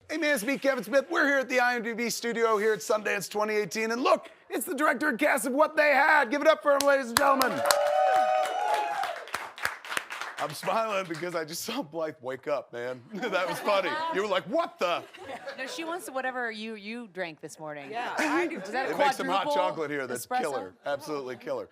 Hey man, it's me, Kevin Smith. We're here at the IMDb studio here at Sundance 2018. And look, it's the director and cast of What They Had. Give it up for them, ladies and gentlemen. I'm smiling because I just saw Blythe wake up, man. That was funny. You were like, what the? No, she wants whatever you drank this morning. Yeah, I do. Is that a They make some hot quadruple chocolate here that's espresso? killer. Absolutely killer.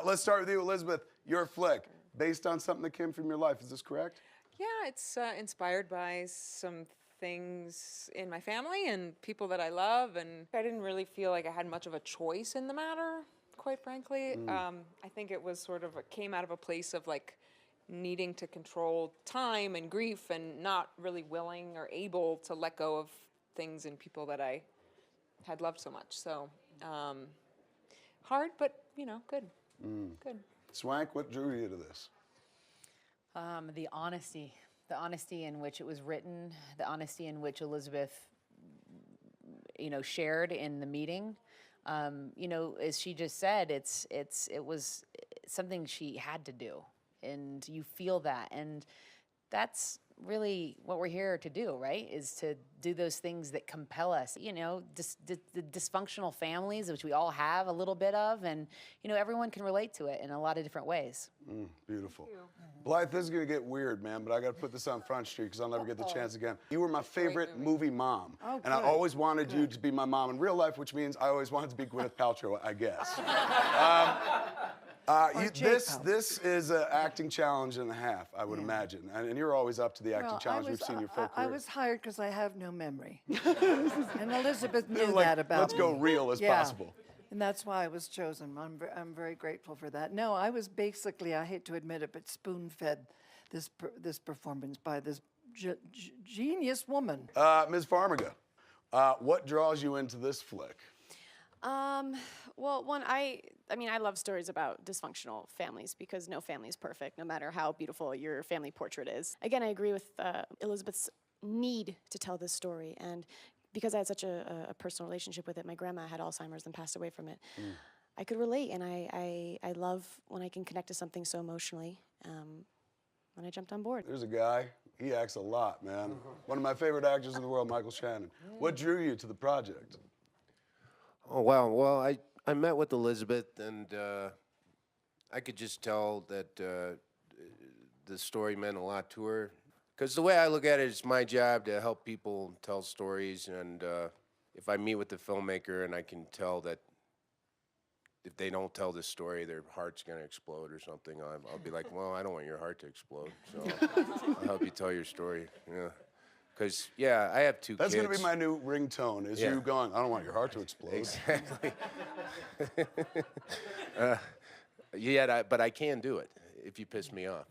Let's start with you, Elizabeth. Your flick, based on something that came from your life. Is this correct? Yeah, it's inspired by some things in my family and people that I love, and I didn't really feel like I had much of a choice in the matter, quite frankly. I think it was sort of came out of a place of like needing to control time and grief and not really willing or able to let go of things and people that I had loved so much. So hard, but you know, good. Good. Swank, what drew you to this? The honesty in which it was written, the honesty in which Elizabeth, shared in the meeting. As she just said, it was something she had to do, and you feel that, and that's really what we're here to do, right? Is to do those things that compel us. The dysfunctional families, which we all have a little bit of, and everyone can relate to it in a lot of different ways. Beautiful. Blythe, this is gonna get weird, man, but I gotta put this on Front Street because I'll never get the chance again. You were my favorite movie mom, and I always wanted you to be my mom in real life, which means I always wanted to be Gwyneth Paltrow, I guess. This is an acting challenge and a half, I would imagine, and you're always up to the acting challenge. We've seen your full career. I was hired because I have no memory, and Elizabeth knew that about Let's me. go real as possible. And that's why I was chosen. I'm very grateful for that. No, I was basically, I hate to admit it, but spoon-fed this performance by this genius woman. Ms. Farmiga, what draws you into this flick? Well, I love stories about dysfunctional families because no family is perfect, no matter how beautiful your family portrait is. Again, I agree with Elizabeth's need to tell this story, and because I had such a personal relationship with it, my grandma had Alzheimer's and passed away from it. I could relate, and I love when I can connect to something so emotionally, when I jumped on board. There's a guy, he acts a lot, man. One of my favorite actors in the world, Michael Shannon. What drew you to the project? Oh, wow. Well, I met with Elizabeth, and I could just tell that the story meant a lot to her. Because the way I look at it, it's my job to help people tell stories, and if I meet with the filmmaker and I can tell that if they don't tell this story, their heart's going to explode or something, I'll be like, well, I don't want your heart to explode, so I'll help you tell your story, yeah. Because, yeah, I have two kids. That's going to be my new ringtone, is you going, I don't want your heart to explode. Exactly. But I can do it if you piss me off.